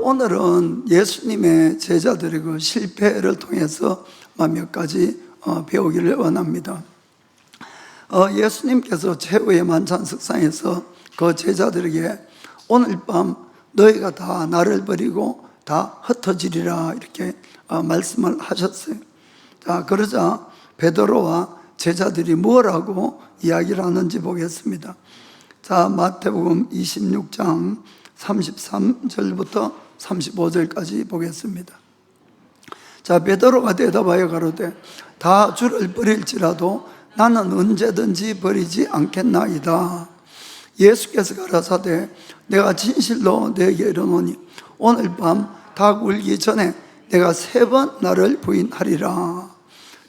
오늘은 예수님의 제자들의 그 실패를 통해서 몇 가지 배우기를 원합니다. 예수님께서 최후의 만찬석상에서 그 제자들에게 오늘 밤 너희가 다 나를 버리고 다 흩어지리라 이렇게 말씀을 하셨어요. 자, 그러자 베드로와 제자들이 뭐라고 이야기를 하는지 보겠습니다. 자, 마태복음 26장 33절부터 35절까지 보겠습니다. 자, 베드로가 대답하여 가로되 다 주를 버릴지라도 나는 언제든지 버리지 않겠나이다. 예수께서 가라사대 내가 진실로 너에게 이르노니 오늘 밤 닭 울기 전에 내가 3번 나를 부인하리라.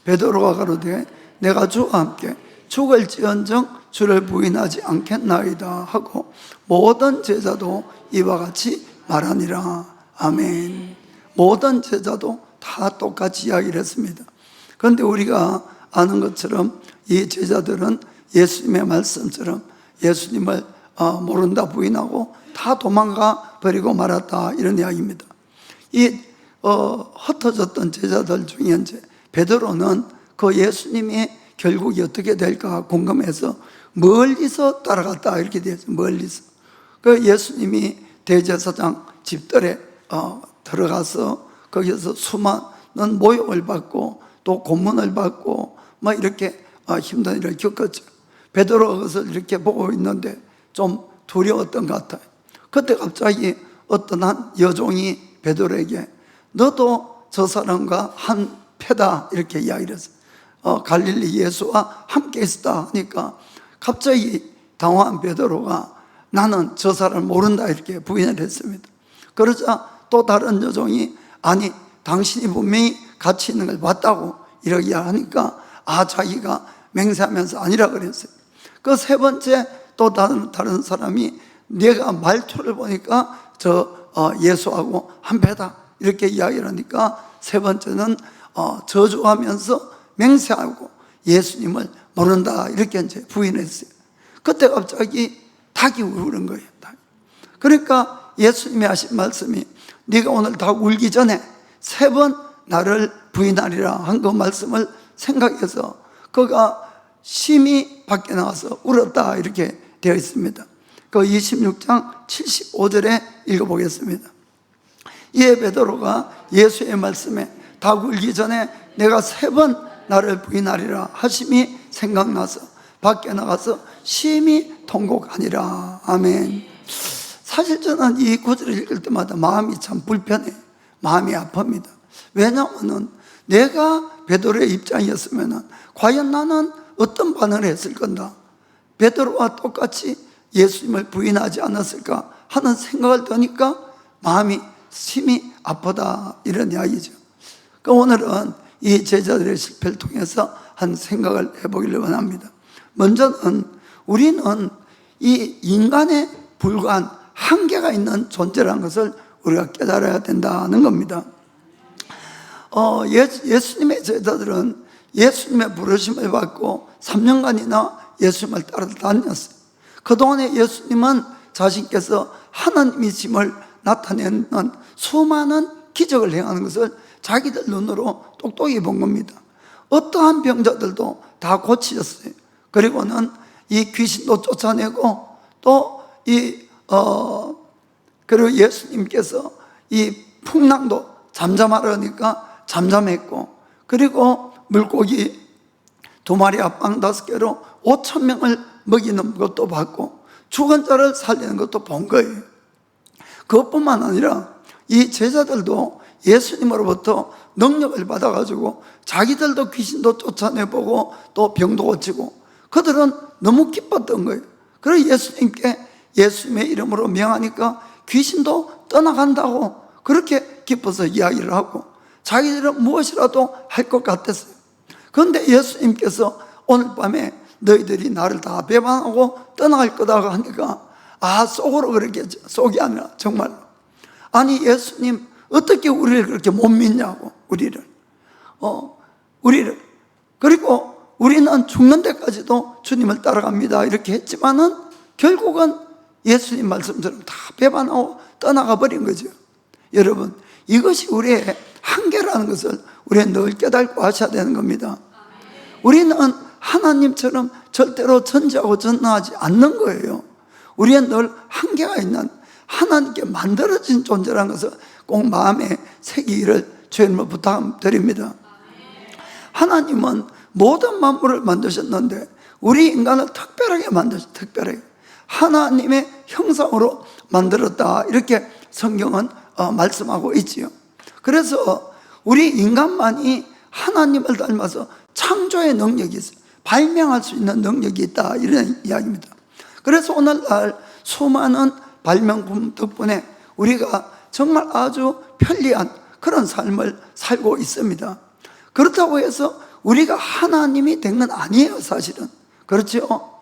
베드로가 가로되 내가 주와 함께 죽을지언정 주를 부인하지 않겠나이다 하고 모든 제자도 이와 같이 말하니라. 아멘. 모든 제자도 다 똑같이 이야기를 했습니다. 그런데 우리가 아는 것처럼 이 제자들은 예수님의 말씀처럼 예수님을 모른다 부인하고 다 도망가 버리고 말았다, 이런 이야기입니다. 이 흩어졌던 제자들 중에 이제 베드로는 그 예수님이 결국이 어떻게 될까 궁금해서 멀리서 따라갔다 이렇게 되죠. 멀리서. 그 예수님이 대제사장 집들에 들어가서 거기서 수많은 모욕을 받고 또 고문을 받고 이렇게 힘든 일을 겪었죠. 베드로가 그것을 이렇게 보고 있는데 좀 두려웠던 것 같아요. 그때 갑자기 어떤 한 여종이 베드로에게 너도 저 사람과 한 패다 이렇게 이야기를 했어요. 갈릴리 예수와 함께 있었다 하니까 갑자기 당황한 베드로가 나는 저 사람을 모른다 이렇게 부인을 했습니다. 그러자 또 다른 여종이 아니 당신이 분명히 같이 있는 걸 봤다고 이렇게 하니까 자기가 맹세하면서 아니라 그랬어요. 그 3번째 또 다른 사람이 내가 말투를 보니까 저 예수하고 한패다 이렇게 이야기를 하니까 3번째는 저주하면서 맹세하고 예수님을 모른다 이렇게 이제 부인했어요. 그때 갑자기 닭이 우는 거예요. 그러니까 예수님이 하신 말씀이 네가 오늘 닭 울기 전에 3번 나를 부인하리라 한 그 말씀을 생각해서 그가 심히 밖에 나와서 울었다 이렇게 되어 있습니다. 그 26장 75절에 읽어보겠습니다. 이에 베드로가 예수의 말씀에 닭 울기 전에 내가 3번 나를 부인하리라 하심이 생각나서 밖에 나가서 심히 통곡하니라. 아멘. 사실 저는 이 구절을 읽을 때마다 마음이 참 불편해요. 마음이 아픕니다. 왜냐하면 내가 베드로의 입장이었으면 과연 나는 어떤 반응을 했을 건가? 베드로와 똑같이 예수님을 부인하지 않았을까 하는 생각을 드니까 마음이 심히 아프다 이런 이야기죠. 오늘은 이 제자들의 실패를 통해서 한 생각을 해보기를 원합니다. 먼저는 우리는 이 인간에 불과한 한계가 있는 존재라는 것을 우리가 깨달아야 된다는 겁니다. 예수님의 제자들은 예수님의 부르심을 받고 3년간이나 예수님을 따라다녔어요. 그동안에 예수님은 자신께서 하나님이심을 나타내는 수많은 기적을 행하는 것을 자기들 눈으로 똑똑히 본 겁니다. 어떠한 병자들도 다 고치셨어요. 그리고는 이 귀신도 쫓아내고 또 그리고 예수님께서 이 풍랑도 잠잠하려니까 잠잠했고, 그리고 물고기 2마리와 빵 5개로 5,000명을 먹이는 것도 봤고 죽은 자를 살리는 것도 본 거예요. 그것뿐만 아니라 이 제자들도 예수님으로부터 능력을 받아가지고 자기들도 귀신도 쫓아내보고 또 병도 고치고 그들은 너무 기뻤던 거예요. 그래서 예수님께 예수님의 이름으로 명하니까 귀신도 떠나간다고 그렇게 기뻐서 이야기를 하고 자기들은 무엇이라도 할 것 같았어요. 그런데 예수님께서 오늘 밤에 너희들이 나를 다 배반하고 떠나갈 거다 하니까 속으로 그랬겠죠. 속이 아니라 정말로. 아니 예수님 어떻게 우리를 그렇게 못 믿냐고. 우리를 그리고 우리는 죽는 데까지도 주님을 따라갑니다 이렇게 했지만은 결국은 예수님 말씀처럼 다 배반하고 떠나가 버린 거죠. 여러분, 이것이 우리의 한계라는 것을 우리는 늘 깨닫고 하셔야 되는 겁니다. 우리는 하나님처럼 절대로 전지하고 전능하지 않는 거예요. 우리는 늘 한계가 있는 하나님께 만들어진 존재라는 것을 꼭 마음에 새기기를 주님을 부탁드립니다. 하나님은 모든 만물을 만드셨는데 우리 인간을 특별하게 만드셨어요. 특별하게 하나님의 형상으로 만들었다, 이렇게 성경은 말씀하고 있지요. 그래서 우리 인간만이 하나님을 닮아서 창조의 능력이 있어요. 발명할 수 있는 능력이 있다, 이런 이야기입니다. 그래서 오늘날 수많은 발명품 덕분에 우리가 정말 아주 편리한 그런 삶을 살고 있습니다. 그렇다고 해서 우리가 하나님이 된 건 아니에요, 사실은. 그렇죠?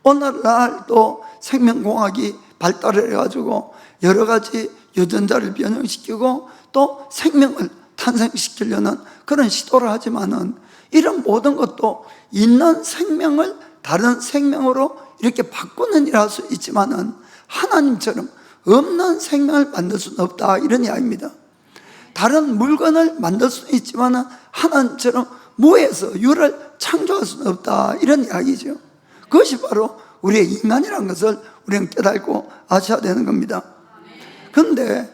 오늘날 또 생명공학이 발달을 해가지고 여러 가지 유전자를 변형시키고 또 생명을 탄생시키려는 그런 시도를 하지만은, 이런 모든 것도 있는 생명을 다른 생명으로 이렇게 바꾸는 일을 할 수 있지만은 하나님처럼 없는 생명을 만들 수는 없다, 이런 이야기입니다. 다른 물건을 만들 수는 있지만은 하나님처럼 무에서 유를 창조할 수는 없다, 이런 이야기죠. 그것이 바로 우리의 인간이라는 것을 우리는 깨닫고 아셔야 되는 겁니다. 그런데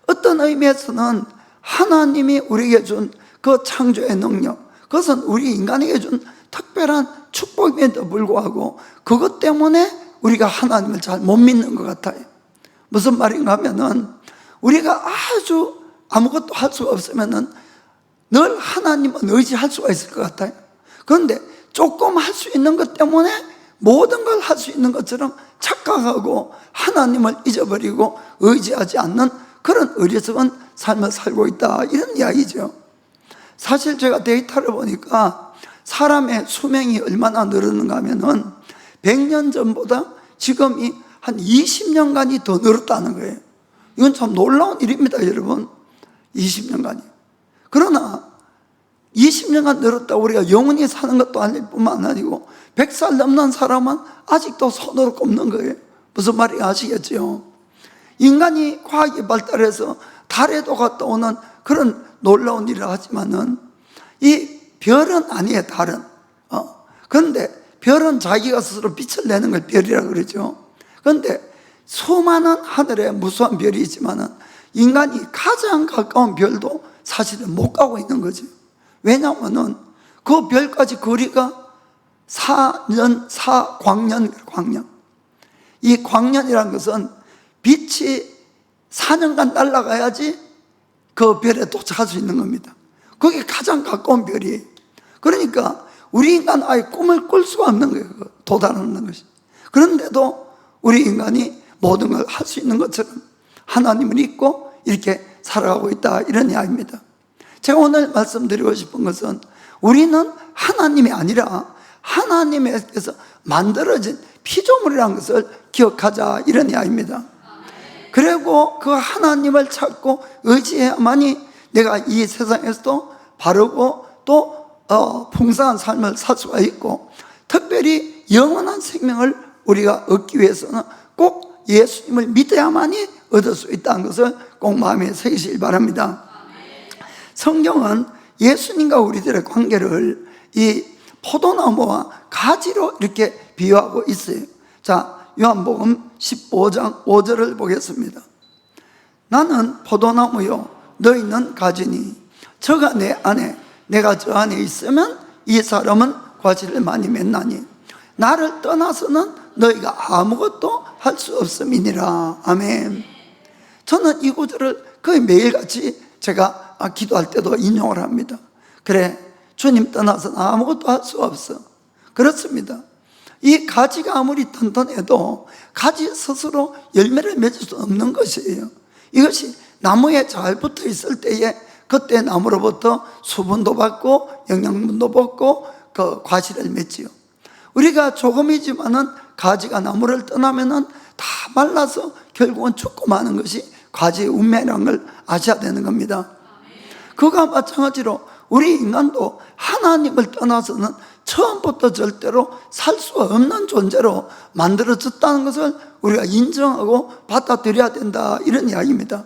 어떤 의미에서는 하나님이 우리에게 준 그 창조의 능력, 그것은 우리 인간에게 준 특별한 축복임에도 불구하고 그것 때문에 우리가 하나님을 잘 못 믿는 것 같아요. 무슨 말인가 하면은, 우리가 아주 아무것도 할 수가 없으면은 늘 하나님은 의지할 수가 있을 것 같아요. 그런데 조금 할 수 있는 것 때문에 모든 걸 할 수 있는 것처럼 착각하고 하나님을 잊어버리고 의지하지 않는 그런 어리석은 삶을 살고 있다, 이런 이야기죠. 사실 제가 데이터를 보니까 사람의 수명이 얼마나 늘었는가 하면은 100년 전보다 지금이 한 20년간이 더 늘었다는 거예요. 이건 참 놀라운 일입니다, 여러분. 20년간이. 그러나 20년간 늘었다고 우리가 영원히 사는 것도 아닐 뿐만 아니고 100살 넘는 사람은 아직도 손으로 꼽는 거예요. 무슨 말인지 아시겠죠? 인간이 과학이 발달해서 달에도 갔다 오는 그런 놀라운 일을 하지만은 이 별은 아니에요, 달은. 그런데 별은 자기가 스스로 빛을 내는 걸 별이라고 그러죠. 그런데 수많은 하늘에 무수한 별이 있지만은 인간이 가장 가까운 별도 사실은 못 가고 있는 거죠. 왜냐하면은 그 별까지 거리가 4광년. 이 광년이라는 것은 빛이 4년간 날아가야지 그 별에 도착할 수 있는 겁니다. 그게 가장 가까운 별이에요. 그러니까 우리 인간 아예 꿈을 꿀 수가 없는 거예요, 도달하는 것이. 그런데도 우리 인간이 모든 걸 할 수 있는 것처럼 하나님을 잊고 이렇게 살아가고 있다, 이런 이야기입니다. 제가 오늘 말씀드리고 싶은 것은 우리는 하나님이 아니라 하나님께서 만들어진 피조물이라는 것을 기억하자, 이런 이야기입니다. 그리고 그 하나님을 찾고 의지해야만이 내가 이 세상에서도 바르고 또 풍성한 삶을 살 수가 있고, 특별히 영원한 생명을 우리가 얻기 위해서는 꼭 예수님을 믿어야만이 얻을 수 있다는 것을 꼭 마음에 새기시길 바랍니다. 성경은 예수님과 우리들의 관계를 이 포도나무와 가지로 이렇게 비유하고 있어요. 자, 요한복음 15장 5절을 보겠습니다. 나는 포도나무요 너희는 가지니 저가 내 안에 내가 저 안에 있으면 이 사람은 과실을 많이 맺나니 나를 떠나서는 너희가 아무것도 할 수 없음이니라. 아멘. 저는 이 구절을 거의 매일같이 제가 기도할 때도 인용을 합니다. 그래, 주님 떠나서는 아무것도 할 수 없어. 그렇습니다. 이 가지가 아무리 튼튼해도 가지 스스로 열매를 맺을 수 없는 것이에요. 이것이 나무에 잘 붙어 있을 때에 그때 나무로부터 수분도 받고 영양분도 받고 그 과실을 맺지요. 우리가 조금이지만은 가지가 나무를 떠나면은 다 말라서 결국은 죽고 마는 것이 가지의 운명이라는 걸 아셔야 되는 겁니다. 그와 마찬가지로 우리 인간도 하나님을 떠나서는 처음부터 절대로 살 수 없는 존재로 만들어졌다는 것을 우리가 인정하고 받아들여야 된다, 이런 이야기입니다.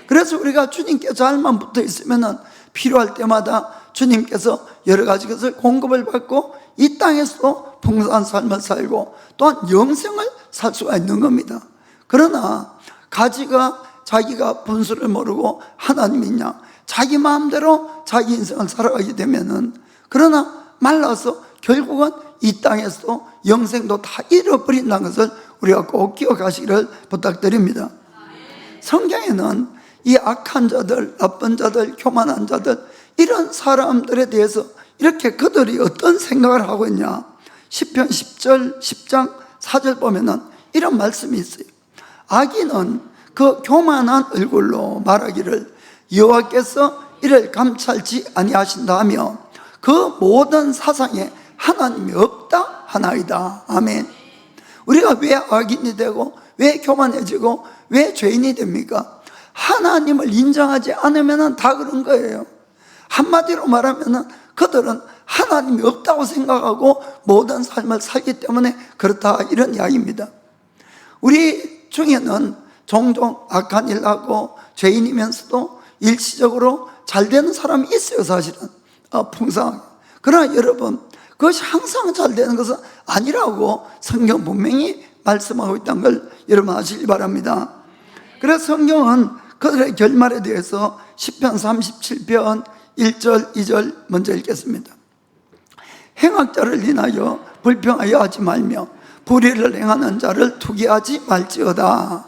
그래서 우리가 주님께 잘만 붙어 있으면은 필요할 때마다 주님께서 여러 가지 것을 공급을 받고 이 땅에서도 풍성한 삶을 살고 또한 영생을 살 수가 있는 겁니다. 그러나 가지가 자기가 분수를 모르고 하나님이냐 자기 마음대로 자기 인생을 살아가게 되면은 그러나 말라서 결국은 이 땅에서도 영생도 다 잃어버린다는 것을 우리가 꼭 기억하시기를 부탁드립니다. 성경에는 이 악한 자들, 나쁜 자들, 교만한 자들 이런 사람들에 대해서 이렇게 그들이 어떤 생각을 하고 있냐, 시편 10절 10장 4절 보면은 이런 말씀이 있어요. 악인은 그 교만한 얼굴로 말하기를 여호와께서 이를 감찰지 아니하신다 하며 그 모든 사상에 하나님이 없다 하나이다. 아멘. 우리가 왜 악인이 되고 왜 교만해지고 왜 죄인이 됩니까? 하나님을 인정하지 않으면 다 그런 거예요. 한마디로 말하면 그들은 하나님이 없다고 생각하고 모든 삶을 살기 때문에 그렇다, 이런 이야기입니다. 우리 중에는 종종 악한 일 하고 죄인이면서도 일시적으로 잘 되는 사람이 있어요. 사실은 풍성하게. 그러나 여러분, 그것이 항상 잘 되는 것은 아니라고 성경 분명히 말씀하고 있다는 걸 여러분 아시기 바랍니다. 그래서 성경은 그들의 결말에 대해서 시편 37편 1절 2절 먼저 읽겠습니다. 행악자를 인하여 불평하여 하지 말며 불의를 행하는 자를 투기하지 말지어다.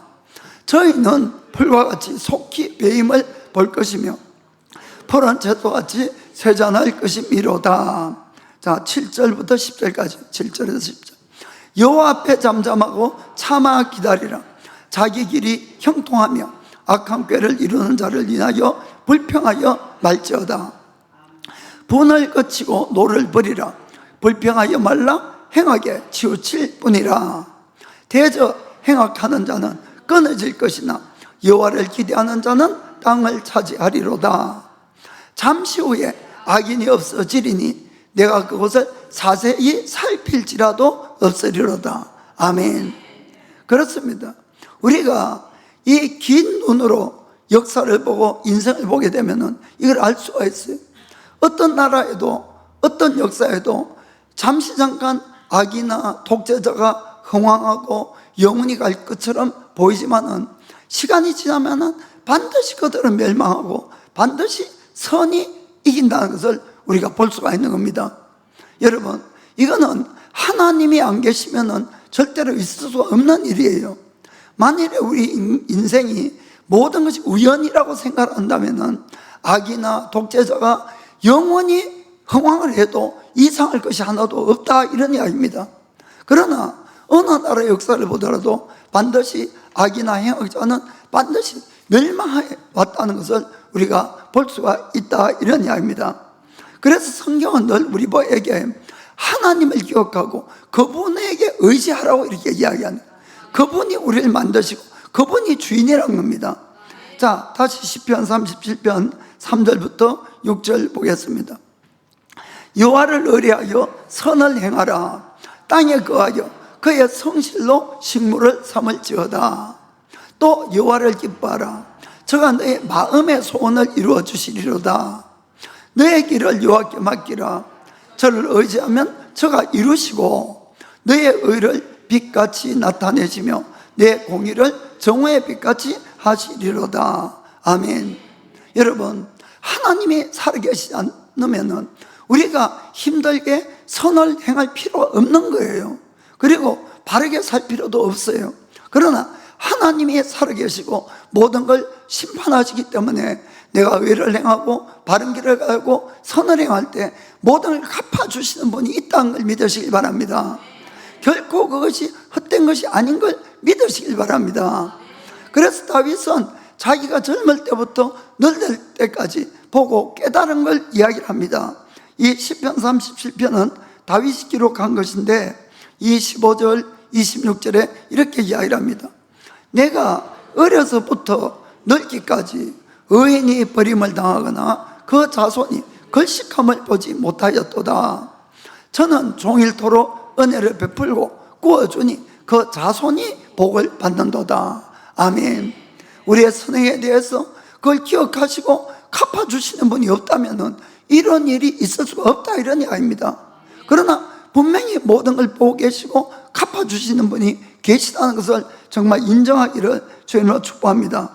저희는 풀과 같이 속히 배임을 볼 것이며 푸른 채도 같이 세잔할 것이미로다. 자, 7절부터 10절까지 7절에서 10절. 여호와 앞에 잠잠하고 참아 기다리라. 자기 길이 형통하며 악한 꾀를 이루는 자를 인하여 불평하여 말지어다. 분을 거치고 노를 버리라. 불평하여 말라. 행하게 치우칠 뿐이라. 대저 행악하는 자는 끊어질 것이나 여호와를 기대하는 자는 땅을 차지하리로다. 잠시 후에 악인이 없어지리니 내가 그곳을 자세히 살필지라도 없으리로다. 아멘. 그렇습니다. 우리가 이 긴 눈으로 역사를 보고 인생을 보게 되면 이걸 알 수가 있어요. 어떤 나라에도 어떤 역사에도 잠시 잠깐 악이나 독재자가 흥왕하고 영원히 갈 것처럼 보이지만은 시간이 지나면은 반드시 그들은 멸망하고 반드시 선이 이긴다는 것을 우리가 볼 수가 있는 겁니다. 여러분, 이거는 하나님이 안 계시면은 절대로 있을 수 없는 일이에요. 만일에 우리 인생이 모든 것이 우연이라고 생각한다면은 악이나 독재자가 영원히 흥왕을 해도 이상할 것이 하나도 없다, 이런 이야기입니다. 그러나 어느 나라의 역사를 보더라도 반드시 악이나 행악자는 반드시 멸망해 왔다는 것을 우리가 볼 수가 있다, 이런 이야기입니다. 그래서 성경은 늘 우리에게 하나님을 기억하고 그분에게 의지하라고 이렇게 이야기하는, 그분이 우리를 만드시고 그분이 주인이라는 겁니다. 자, 다시 시편 37편 3절부터 6절 보겠습니다. 여호와를 의뢰하여 선을 행하라. 땅에 거하여 그의 성실로 식물을 삼을지어다. 또 여호와를 기뻐하라. 저가 너의 마음의 소원을 이루어 주시리로다. 너의 길을 여호와께 맡기라. 저를 의지하면 저가 이루시고 너의 의를 빛같이 나타내시며 내 공의를 정오의 빛같이 하시리로다. 아멘. 여러분, 하나님이 살아계시지 않으면 우리가 힘들게 선을 행할 필요가 없는 거예요. 그리고 바르게 살 필요도 없어요. 그러나 하나님이 살아계시고 모든 걸 심판하시기 때문에 내가 의를 행하고 바른 길을 가고 선을 행할 때 모든 걸 갚아주시는 분이 있다는 걸 믿으시길 바랍니다. 결코 그것이 헛된 것이 아닌 걸 믿으시길 바랍니다. 그래서 다윗은 자기가 젊을 때부터 늙을 때까지 보고 깨달은 걸 이야기를 합니다. 이 시편 37편은 다윗이 기록한 것인데 이 15절 26절에 이렇게 이야기를 합니다. 내가 어려서부터 늙기까지 의인이 버림을 당하거나 그 자손이 걸식함을 보지 못하였도다. 저는 종일토록 은혜를 베풀고 구워주니 그 자손이 복을 받는도다. 아멘. 우리의 선행에 대해서 그걸 기억하시고 갚아주시는 분이 없다면 이런 일이 있을 수가 없다, 이런 이야기입니다. 그러나 분명히 모든 걸 보고 계시고 갚아주시는 분이 계시다는 것을 정말 인정하기를 주님으로 축복합니다.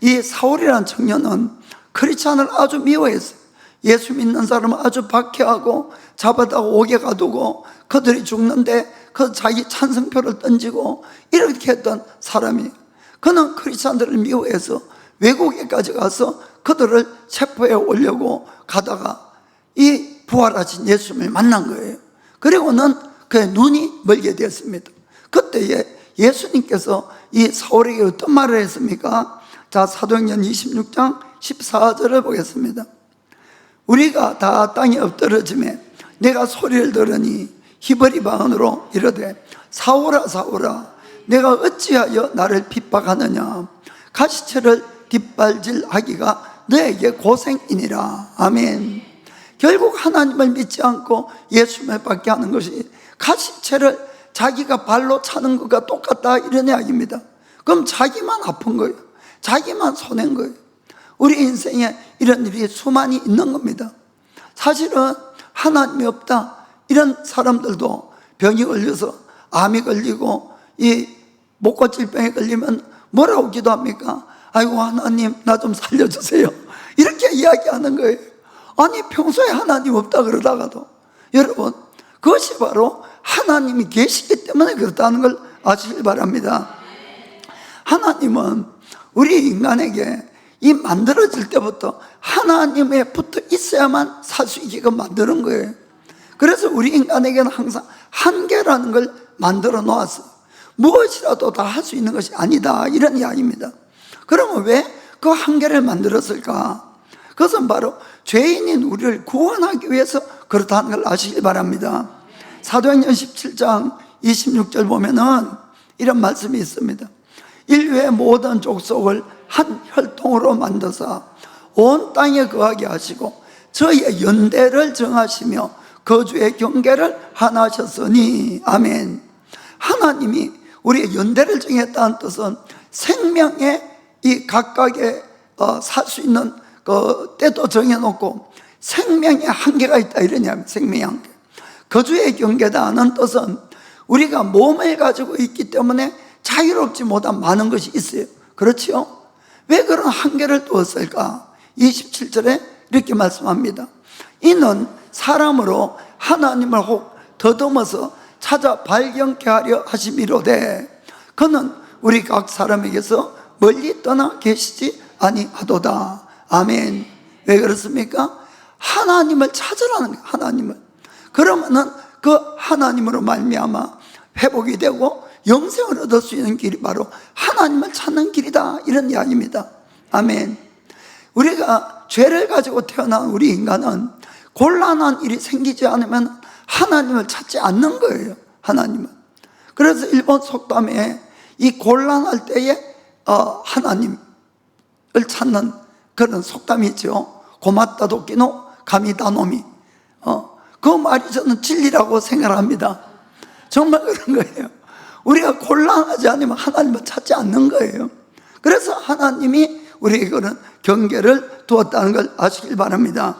이 사울이라는 청년은 크리스찬을 아주 미워했어요. 예수 믿는 사람을 아주 박해하고 잡아다가 옥에 가두고 그들이 죽는데 그 자기 찬성표를 던지고 이렇게 했던 사람이에요. 그는 크리스찬들을 미워해서 외국에까지 가서 그들을 체포해 오려고 가다가 이 부활하신 예수님을 만난 거예요. 그리고는 그의 눈이 멀게 되었습니다. 그때에 예수님께서 이 사울에게 어떤 말을 했습니까? 자, 사도행전 26장 14절을 보겠습니다. 우리가 다 땅에 엎드러짐에 내가 소리를 들으니 히브리 방언으로 이르되 사울아 사울아 내가 어찌하여 나를 핍박하느냐. 가시체를 뒷발질하기가 너에게 고생이니라. 아멘. 결국 하나님을 믿지 않고 예수님을 받게 하는 것이 가시체를 자기가 발로 차는 것과 똑같다, 이런 이야기입니다. 그럼 자기만 아픈 거예요. 자기만 손해인 거예요. 우리 인생에 이런 일이 수많이 있는 겁니다. 사실은 하나님이 없다, 이런 사람들도 병이 걸려서 암이 걸리고 이 목과질병에 걸리면 뭐라고 기도합니까? 아이고 하나님 나 좀 살려주세요, 이렇게 이야기하는 거예요. 아니 평소에 하나님 없다 그러다가도, 여러분 그것이 바로 하나님이 계시기 때문에 그렇다는 걸 아시길 바랍니다. 하나님은 우리 인간에게 이 만들어질 때부터 하나님에 붙어 있어야만 살 수 있게끔 만드는 거예요. 그래서 우리 인간에게는 항상 한계라는 걸 만들어 놓았어요. 무엇이라도 다 할 수 있는 것이 아니다, 이런 이야기입니다. 그러면 왜 그 한계를 만들었을까? 그것은 바로 죄인인 우리를 구원하기 위해서 그렇다는 걸 아시길 바랍니다. 사도행전 17장 26절 보면은 이런 말씀이 있습니다. 인류의 모든 족속을 한 혈통으로 만드사 온 땅에 거하게 하시고 저희의 연대를 정하시며 거주의 경계를 하나 하셨으니. 아멘. 하나님이 우리의 연대를 정했다는 뜻은 생명의 이 각각의 살 수 있는 그 때도 정해놓고 생명의 한계가 있다, 이런 이야기입니다. 생명의 한계. 거주의 경계다는 뜻은 우리가 몸을 가지고 있기 때문에 자유롭지 못한 많은 것이 있어요. 그렇지요? 왜 그런 한계를 두었을까? 27절에 이렇게 말씀합니다. 이는 사람으로 하나님을 혹 더듬어서 찾아 발견케 하려 하심이로되 그는 우리 각 사람에게서 멀리 떠나 계시지 아니하도다. 아멘. 왜 그렇습니까? 하나님을 찾으라는 거예요. 하나님을. 그러면은 그 하나님으로 말미암아 회복이 되고 영생을 얻을 수 있는 길이 바로 하나님을 찾는 길이다, 이런 이야기입니다. 아멘. 우리가 죄를 가지고 태어난 우리 인간은 곤란한 일이 생기지 않으면 하나님을 찾지 않는 거예요. 하나님은. 그래서 일본 속담에 이 곤란할 때에 하나님을 찾는 그런 속담이 있죠. 고맙다 도끼노 가미다노미. 그 말이 저는 진리라고 생각합니다. 정말 그런 거예요. 우리가 곤란하지 않으면 하나님을 찾지 않는 거예요. 그래서 하나님이 우리에게 그런 경계를 두었다는 걸 아시길 바랍니다.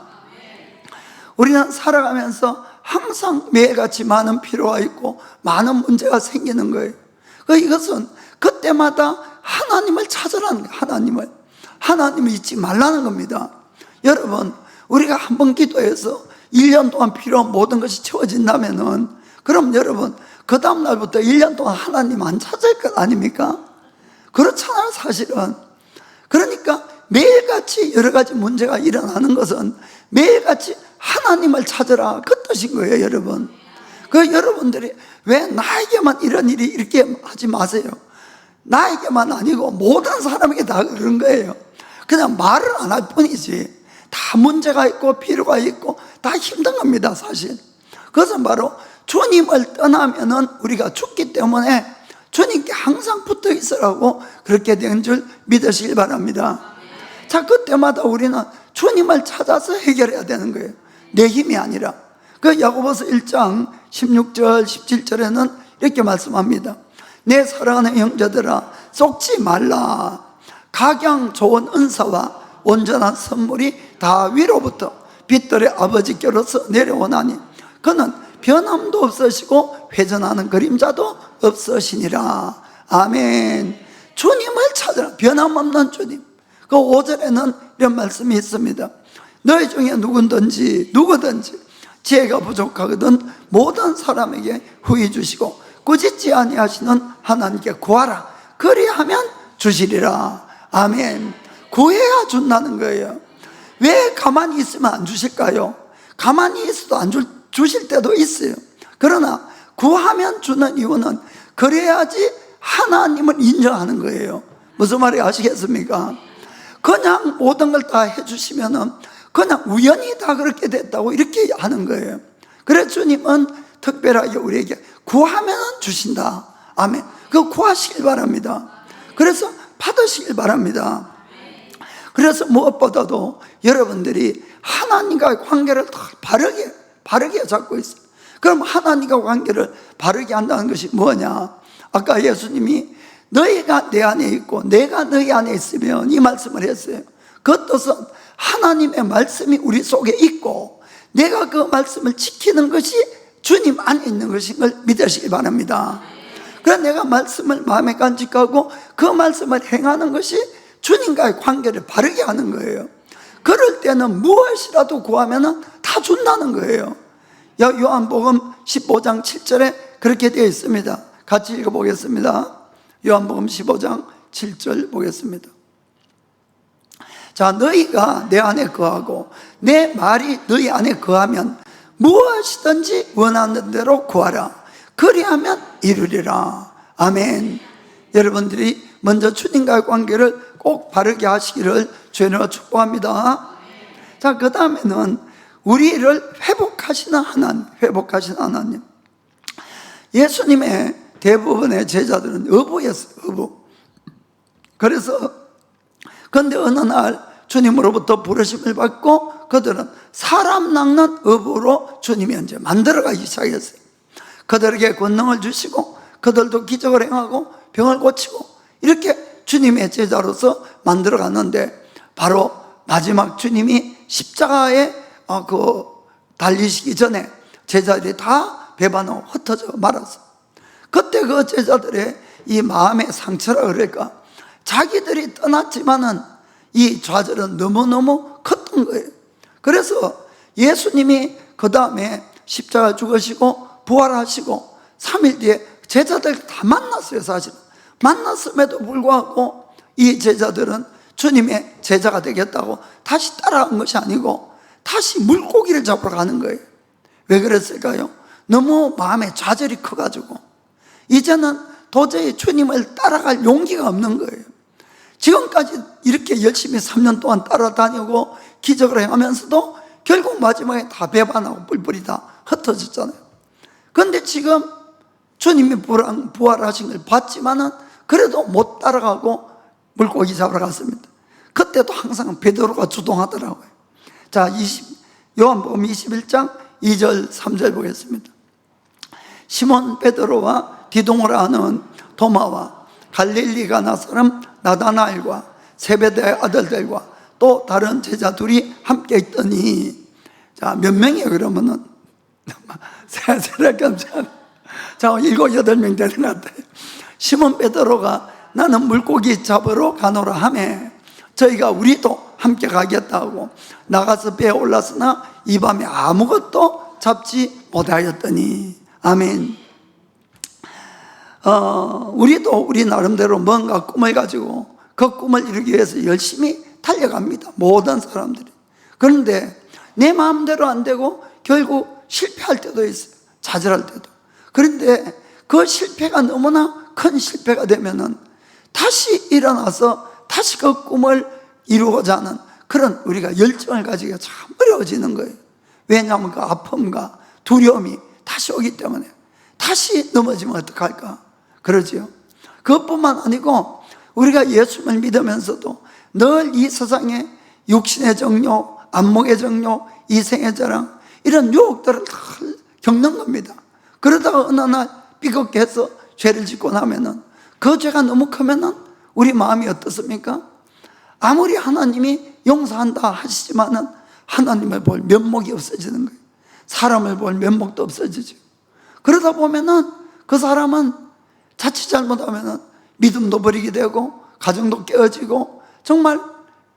우리는 살아가면서 항상 매일같이 많은 필요가 있고 많은 문제가 생기는 거예요. 이것은 그때마다 하나님을 찾으라는 거예요. 하나님을 잊지 말라는 겁니다. 여러분, 우리가 한 번 기도해서 1년 동안 필요한 모든 것이 채워진다면은, 그럼 여러분 그 다음 날부터 1년 동안 하나님 안 찾을 것 아닙니까? 그렇잖아요, 사실은. 그러니까 매일같이 여러 가지 문제가 일어나는 것은 매일같이 하나님을 찾으라, 그 뜻인 거예요, 여러분. 여러분들이 왜 나에게만 이런 일이 이렇게 하지 마세요. 나에게만 아니고 모든 사람에게 다 그런 거예요. 그냥 말을 안 할 뿐이지 다 문제가 있고 필요가 있고 다 힘든 겁니다, 사실. 그것은 바로 주님을 떠나면은 우리가 죽기 때문에 주님께 항상 붙어 있으라고 그렇게 된 줄 믿으시길 바랍니다. 자, 그때마다 우리는 주님을 찾아서 해결해야 되는 거예요. 내 힘이 아니라. 야고보서 1장 16절 17절에는 이렇게 말씀합니다. 내 사랑하는 형제들아, 속지 말라. 각양 좋은 은사와 온전한 선물이 다 위로부터 빛들의 아버지께로서 내려오나니 그는 변함도 없으시고 회전하는 그림자도 없으시니라. 아멘. 주님을 찾으라. 변함없는 주님. 그 5절에는 이런 말씀이 있습니다. 너희 중에 누구든지 지혜가 부족하거든 모든 사람에게 후히 주시고 꾸짖지 아니하시는 하나님께 구하라. 그리하면 주시리라. 아멘. 구해야 준다는 거예요. 왜 가만히 있으면 안 주실까요? 가만히 있어도 안 주실 때도 있어요. 그러나 구하면 주는 이유는 그래야지 하나님을 인정하는 거예요. 무슨 말인지 아시겠습니까? 그냥 모든 걸 다 해주시면은 그냥 우연히 다 그렇게 됐다고 이렇게 하는 거예요. 그래서 주님은 특별하게 우리에게 구하면 주신다. 아멘. 그거 구하시길 바랍니다. 그래서 받으시길 바랍니다. 그래서 무엇보다도 여러분들이 하나님과의 관계를 더 바르게 잡고 있어요. 그럼 하나님과 관계를 바르게 한다는 것이 뭐냐? 아까 예수님이 너희가 내 안에 있고 내가 너희 안에 있으면 이 말씀을 했어요. 그 뜻은 하나님의 말씀이 우리 속에 있고 내가 그 말씀을 지키는 것이 주님 안에 있는 것인 걸 믿으시기 바랍니다. 그래서 내가 말씀을 마음에 간직하고 그 말씀을 행하는 것이 주님과의 관계를 바르게 하는 거예요. 그럴 때는 무엇이라도 구하면 다 준다는 거예요. 요한복음 15장 7절에 그렇게 되어 있습니다. 같이 읽어보겠습니다. 요한복음 15장 7절 보겠습니다. 자, 너희가 내 안에 거하고 내 말이 너희 안에 거하면 무엇이든지 원하는 대로 구하라. 그리하면 이루리라. 아멘. 여러분들이 먼저 주님과의 관계를 꼭 바르게 하시기를 주님으로 축복합니다. 자, 그 다음에는 우리를 회복하시는 하나님. 예수님의 대부분의 제자들은 어부였어요. 어부. 그래서 그런데 어느 날 주님으로부터 부르심을 받고 그들은 사람 낚는 어부로 주님이 이제 만들어가기 시작했어요. 그들에게 권능을 주시고 그들도 기적을 행하고 병을 고치고 이렇게 주님의 제자로서 만들어갔는데 바로 마지막 주님이 십자가에 달리시기 전에 제자들이 다 배반하고 흩어져 말았어. 그때 그 제자들의 이 마음의 상처라 그럴까, 자기들이 떠났지만은 이 좌절은 너무너무 컸던 거예요. 그래서 예수님이 그 다음에 십자가 죽으시고 부활하시고 3일 뒤에 제자들 다 만났어요. 사실은 만났음에도 불구하고 이 제자들은 주님의 제자가 되겠다고 다시 따라간 것이 아니고 다시 물고기를 잡으러 가는 거예요. 왜 그랬을까요? 너무 마음에 좌절이 커가지고 이제는 도저히 주님을 따라갈 용기가 없는 거예요. 지금까지 이렇게 열심히 3년 동안 따라다니고 기적을 행하면서도 결국 마지막에 다 배반하고 뿔뿔이 다 흩어졌잖아요. 그런데 지금 주님이 부활하신 걸 봤지만은 그래도 못 따라가고 물고기 잡으러 갔습니다. 그때도 항상 베드로가 주동하더라고요. 자, 요한복음 21장 2절 3절 보겠습니다. 시몬 베드로와 디도모라 하는 도마와 갈릴리 가나 사람 나다나엘과 세베대의 아들들과 또 다른 제자 둘이 함께 있더니, 자, 몇 명이에요 그러면은? 세세랄 깜짝. 자, 7, 8명 되는 것 같아요. 시몬 베드로가 나는 물고기 잡으러 가노라 하매 저희가 우리도 함께 가겠다고 나가서 배에 올랐으나 이 밤에 아무것도 잡지 못하였더니. 아멘. 우리도 우리 나름대로 뭔가 꿈을 가지고 그 꿈을 이루기 위해서 열심히 달려갑니다. 모든 사람들이. 그런데 내 마음대로 안 되고 결국 실패할 때도 있어요. 좌절할 때도. 그런데 그 실패가 너무나 큰 실패가 되면은 다시 일어나서 다시 그 꿈을 이루고자 하는 그런 우리가 열정을 가지기가 참 어려워지는 거예요. 왜냐하면 그 아픔과 두려움이 다시 오기 때문에. 다시 넘어지면 어떡할까? 그러지요. 그것뿐만 아니고 우리가 예수를 믿으면서도 늘 이 세상에 육신의 정욕, 안목의 정욕, 이생의 자랑 이런 유혹들을 다 겪는 겁니다. 그러다가 어느 날 삐걱게 해서 죄를 짓고 나면은 그 죄가 너무 크면은 우리 마음이 어떻습니까? 아무리 하나님이 용서한다 하시지만은 하나님을 볼 면목이 없어지는 거예요. 사람을 볼 면목도 없어지죠. 그러다 보면은 그 사람은 자칫 잘못하면은 믿음도 버리게 되고 가정도 깨어지고 정말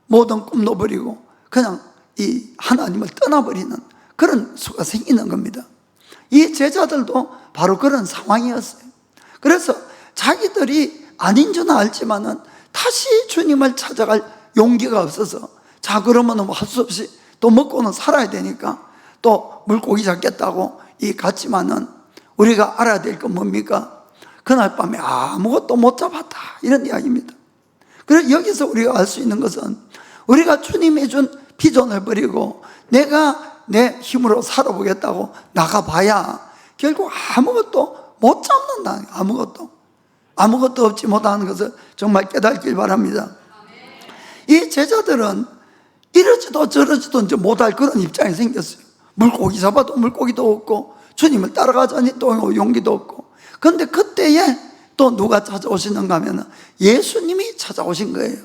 모든 꿈도 버리고 그냥 이 하나님을 떠나버리는 그런 수가 생기는 겁니다. 이 제자들도 바로 그런 상황이었어요. 그래서 자기들이 아닌 줄은 알지만은 다시 주님을 찾아갈 용기가 없어서, 자 그러면 할 수 없이 또 먹고는 살아야 되니까 또 물고기 잡겠다고 갔지만은 우리가 알아야 될 건 뭡니까? 그날 밤에 아무것도 못 잡았다, 이런 이야기입니다. 그래서 여기서 우리가 알 수 있는 것은, 우리가 주님이 준 비전을 버리고 내가 내 힘으로 살아보겠다고 나가봐야 결국 아무것도 못 잡는다. 아무것도 없지 못하는 것을 정말 깨닫길 바랍니다. 이 제자들은 이러지도 저러지도 이제 못할 그런 입장이 생겼어요. 물고기 잡아도 물고기도 없고 주님을 따라가자니 또 용기도 없고. 그런데 그때에 또 누가 찾아오시는가 하면 예수님이 찾아오신 거예요.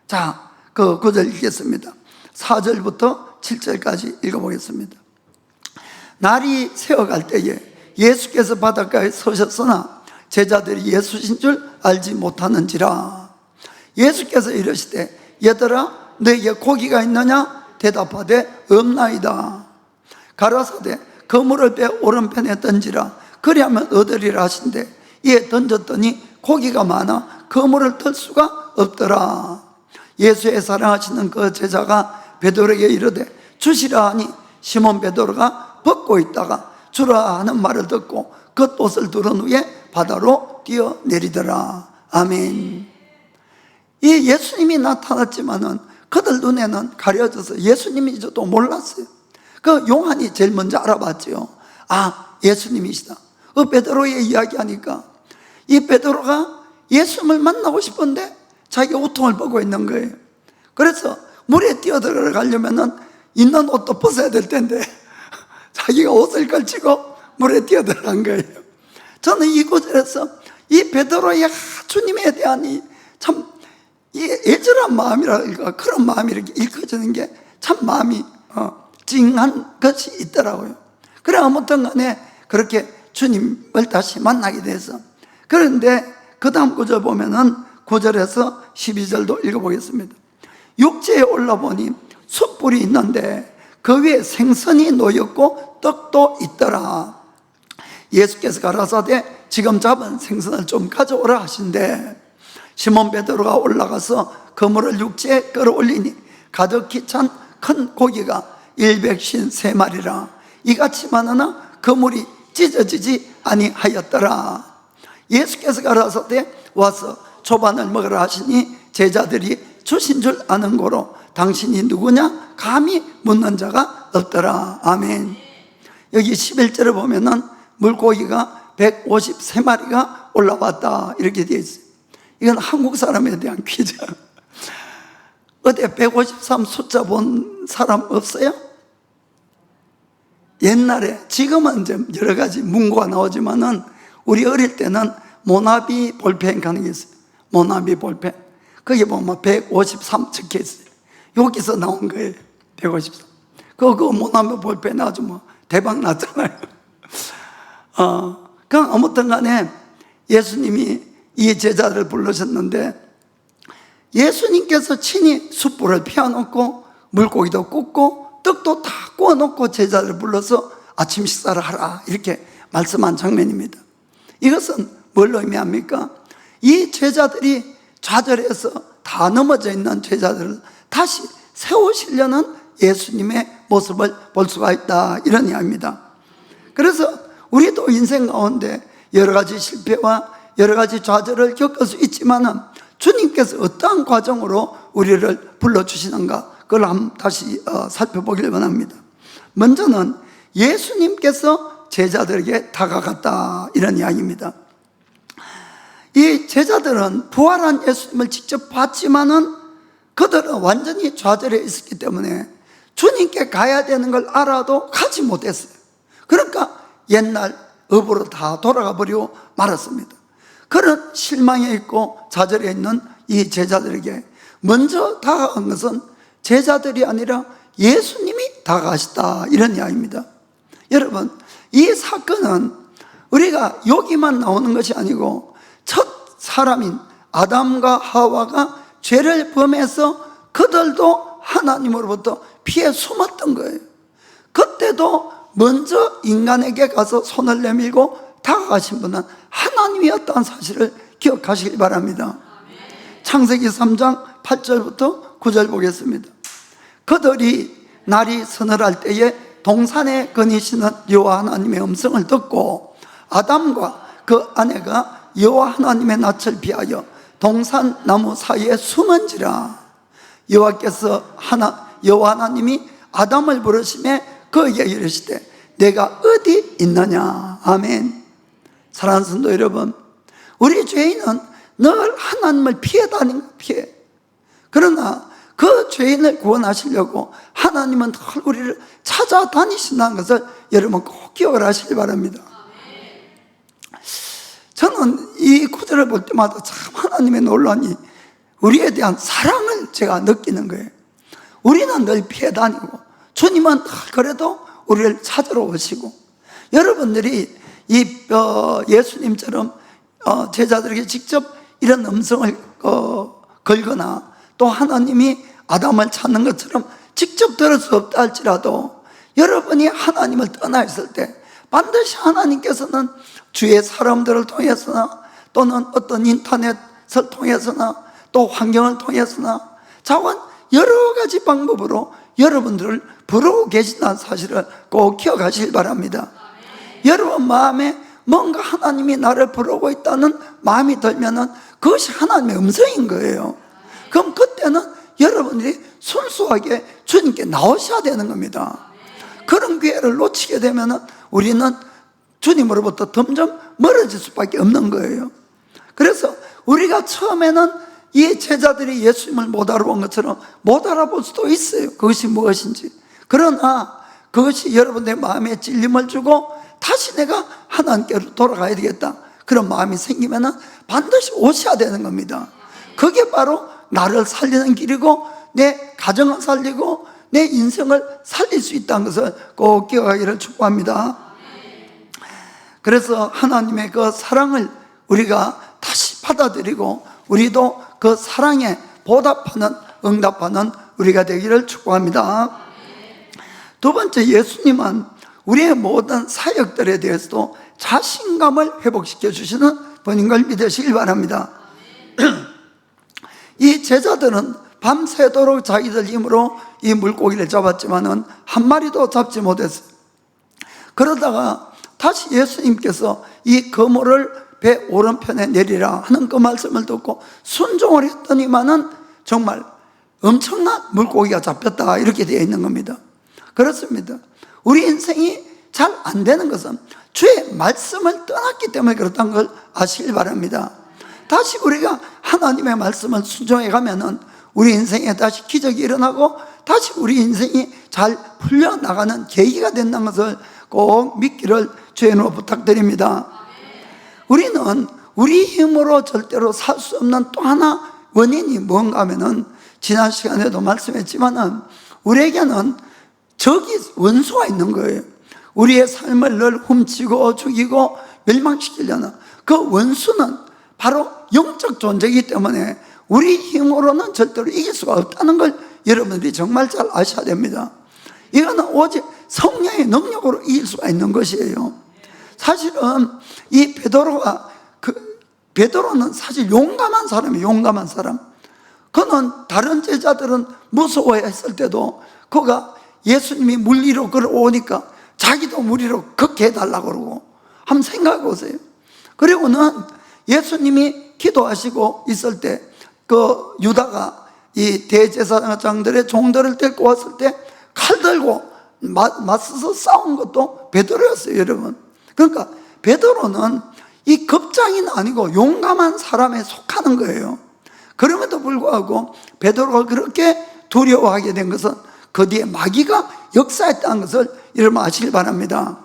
자, 그 구절 읽겠습니다. 4절부터 7절까지 읽어보겠습니다. 날이 새어갈 때에 예수께서 바닷가에 서셨으나 제자들이 예수신 줄 알지 못하는지라. 예수께서 이르시되 얘들아 너에게 고기가 있느냐? 대답하되 없나이다. 가라사대 그물을 배 오른편에 던지라. 그리하면 얻으리라 하신대 이에 던졌더니 고기가 많아 그물을 들 수가 없더라. 예수의 사랑하시는 그 제자가 베드로에게 이르되 주시라 하니 시몬 베드로가 벗고 있다가 주라 하는 말을 듣고 겉옷을 두른 후에 바다로 뛰어내리더라. 아멘. 이 예수님이 나타났지만은 그들 눈에는 가려져서 예수님인지도 몰랐어요. 그 요한이 제일 먼저 알아봤죠. 아, 예수님이시다. 그 베드로의 이야기하니까 이 베드로가 예수님을 만나고 싶은데 자기 우통을 벗고 있는 거예요. 그래서 물에 뛰어들어가려면은 있는 옷도 벗어야 될 텐데 자기가 옷을 걸치고 물에 뛰어들어간 거예요. 저는 이 구절에서 이 베드로의 주님에 대한 참 애절한 마음이랄까, 그런 마음이 이렇게 읽혀지는 게 참 마음이 찡한 것이 있더라고요. 그래 아무튼 간에 그렇게 주님을 다시 만나게 돼서, 그런데 그 다음 구절 보면은 9절에서 12절도 읽어보겠습니다. 육지에 올라보니 숯불이 있는데 그 위에 생선이 놓였고 떡도 있더라. 예수께서 가라사대 지금 잡은 생선을 좀 가져오라 하신대 시몬 베드로가 올라가서 그물을 육지에 끌어올리니 가득히 찬 큰 고기가 153마리라. 이같이 많으나 그물이 찢어지지 아니하였더라. 예수께서 가라사대 와서 초반을 먹으라 하시니 제자들이 주신 줄 아는 고로 당신이 누구냐 감히 묻는 자가 없더라. 아멘. 여기 11절에 보면은 물고기가 153마리가 올라왔다 이렇게 되어 있어요. 이건 한국 사람에 대한 퀴즈. 어디 153 숫자 본 사람 없어요? 옛날에, 지금은 이제 여러 가지 문구가 나오지만은 우리 어릴 때는 모나비 볼펜 가는 게 있어요. 모나비 볼펜. 거기 보면 153 적혀 있어요. 여기서 나온 거예요. 153. 그 모나비 볼펜 아주 대박 났잖아요. 그냥 아무튼 간에 예수님이 이 제자들을 부르셨는데 예수님께서 친히 숯불을 피워놓고 물고기도 굽고 떡도 다 구워놓고 제자들을 불러서 아침 식사를 하라 이렇게 말씀한 장면입니다. 이것은 뭘 의미합니까? 이 제자들이 좌절해서 다 넘어져 있는 제자들을 다시 세우시려는 예수님의 모습을 볼 수가 있다 이런 이야기입니다. 그래서 우리도 인생 가운데 여러 가지 실패와 여러 가지 좌절을 겪을 수 있지만은 주님께서 어떠한 과정으로 우리를 불러주시는가 그걸 한번 다시 살펴보길 원합니다. 먼저는 예수님께서 제자들에게 다가갔다 이런 이야기입니다. 이 제자들은 부활한 예수님을 직접 봤지만은 그들은 완전히 좌절해 있었기 때문에 주님께 가야 되는 걸 알아도 가지 못했어요. 그러니까 옛날 업으로 다 돌아가 버리고 말았습니다. 그런 실망에 있고 좌절해 있는 이 제자들에게 먼저 다가간 것은 제자들이 아니라 예수님이 다가가셨다, 이런 이야기입니다. 여러분, 이 사건은 우리가 여기만 나오는 것이 아니고 첫 사람인 아담과 하와가 죄를 범해서 그들도 하나님으로부터 피해 숨었던 거예요. 그때도 먼저 인간에게 가서 손을 내밀고 다가가신 분은 하나님이었다는 사실을 기억하시기 바랍니다. 창세기 3장 8절부터 9절 보겠습니다. 그들이 날이 서늘할 때에 동산에 거니시는 여호와 하나님의 음성을 듣고 아담과 그 아내가 여호와 하나님의 낯을 피하여 동산 나무 사이에 숨은지라. 여호와 하나님이 아담을 부르시매 그에게 이르시되 내가 어디 있느냐. 아멘. 사랑하는 성도 여러분, 우리 죄인은 늘 하나님을 피해 다니는 피해. 그러나 그 죄인을 구원하시려고 하나님은 늘 우리를 찾아다니신다는 것을 여러분 꼭 기억을 하시기 바랍니다. 저는 이 구절을 볼 때마다 참 하나님의 놀라니 우리에 대한 사랑을 제가 느끼는 거예요. 우리는 늘 피해 다니고 주님은 그래도 우리를 찾으러 오시고, 여러분들이 이 예수님처럼 제자들에게 직접 이런 음성을 걸거나 또 하나님이 아담을 찾는 것처럼 직접 들을 수 없다 할지라도 여러분이 하나님을 떠나 있을 때 반드시 하나님께서는 주위의 사람들을 통해서나 또는 어떤 인터넷을 통해서나 또 환경을 통해서나 자원 여러 가지 방법으로 여러분들을 부르고 계신다는 사실을 꼭 기억하시길 바랍니다. 여러분 마음에 뭔가 하나님이 나를 부르고 있다는 마음이 들면은 그것이 하나님의 음성인 거예요. 그럼 그때는 여러분들이 순수하게 주님께 나오셔야 되는 겁니다. 그런 기회를 놓치게 되면은 우리는 주님으로부터 점점 멀어질 수밖에 없는 거예요. 그래서 우리가 처음에는 이 제자들이 예수님을 못 알아본 것처럼 못 알아볼 수도 있어요. 그것이 무엇인지. 그러나 그것이 여러분의 마음에 찔림을 주고 다시 내가 하나님께로 돌아가야 되겠다, 그런 마음이 생기면은 반드시 오셔야 되는 겁니다. 그게 바로 나를 살리는 길이고 내 가정을 살리고 내 인생을 살릴 수 있다는 것을 꼭 기억하기를 축복합니다. 그래서 하나님의 그 사랑을 우리가 다시 받아들이고 우리도 그 사랑에 보답하는, 응답하는 우리가 되기를 축복합니다. 두 번째, 예수님은 우리의 모든 사역들에 대해서도 자신감을 회복시켜 주시는 분인 걸 믿으시길 바랍니다. 이 제자들은 밤새도록 자기들 힘으로 이 물고기를 잡았지만은 한 마리도 잡지 못했어요. 그러다가 다시 예수님께서 이 그물을 배 오른편에 내리라 하는 그 말씀을 듣고 순종을 했더니만은 정말 엄청난 물고기가 잡혔다, 이렇게 되어 있는 겁니다. 그렇습니다. 우리 인생이 잘 안 되는 것은 주의 말씀을 떠났기 때문에 그렇다는 걸 아시길 바랍니다. 다시 우리가 하나님의 말씀을 순종해 가면은 우리 인생에 다시 기적이 일어나고 다시 우리 인생이 잘 풀려나가는 계기가 된다는 것을 꼭 믿기를 주의 이름으로 부탁드립니다. 우리는 우리 힘으로 절대로 살 수 없는 또 하나 원인이 뭔가 하면은, 지난 시간에도 말씀했지만은 우리에게는 적이, 원수가 있는 거예요. 우리의 삶을 늘 훔치고 죽이고 멸망시키려는 그 원수는 바로 영적 존재이기 때문에 우리 힘으로는 절대로 이길 수가 없다는 걸 여러분들이 정말 잘 아셔야 됩니다. 이거는 오직 성령의 능력으로 이길 수가 있는 것이에요. 사실은 이 베드로는 사실 용감한 사람이에요. 용감한 사람. 그는 다른 제자들은 무서워했을 때도 그가 예수님이 물 위로 걸어오니까 자기도 물 위로 걷게 해달라고 그러고, 한번 생각해 보세요. 그리고는 예수님이 기도하시고 있을 때 그 유다가 이 대제사장들의 종들을 데리고 왔을 때 칼 들고 맞서서 싸운 것도 베드로였어요, 여러분. 그러니까 베드로는 이 겁장이는 아니고 용감한 사람에 속하는 거예요. 그럼에도 불구하고 베드로가 그렇게 두려워하게 된 것은 그 뒤에 마귀가 역사했다는 것을 여러분 아시길 바랍니다.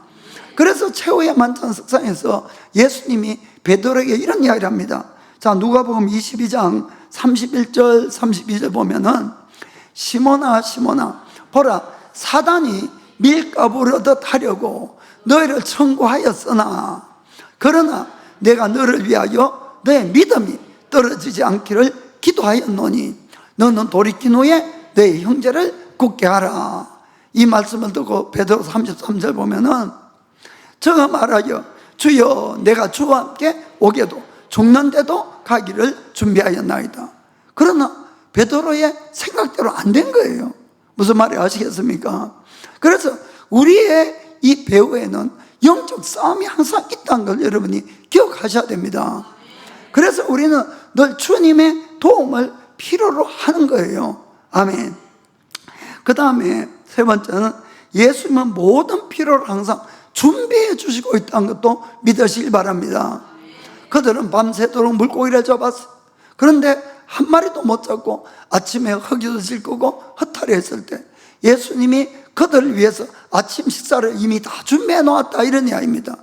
그래서 최후의 만찬 석상에서 예수님이 베드로에게 이런 이야기를 합니다. 자, 누가복음 22장 31절 32절 보면은 시몬아 시몬아 보라 사단이 밀가부를 얻어 타려고 너희를 청구하였으나 그러나 내가 너를 위하여 너의 믿음이 떨어지지 않기를 기도하였노니 너는 돌이킨 후에 너의 형제를 굳게 하라. 이 말씀을 듣고 베드로 33절 보면은 저가 말하여 주여 내가 주와 함께 오게도 죽는데도 가기를 준비하였나이다. 그러나 베드로의 생각대로 안 된 거예요. 무슨 말인지 아시겠습니까? 그래서 우리의 이 배후에는 영적 싸움이 항상 있다는 걸 여러분이 기억하셔야 됩니다. 그래서 우리는 늘 주님의 도움을 필요로 하는 거예요. 아멘. 그 다음에 세 번째는 예수님은 모든 필요를 항상 준비해 주시고 있다는 것도 믿으시길 바랍니다. 그들은 밤새도록 물고기를 잡았어요. 그런데 한 마리도 못 잡고 아침에 허기도 질 거고 허탈해 했을 때 예수님이 그들을 위해서 아침 식사를 이미 다 준비해 놓았다, 이런 이야기입니다.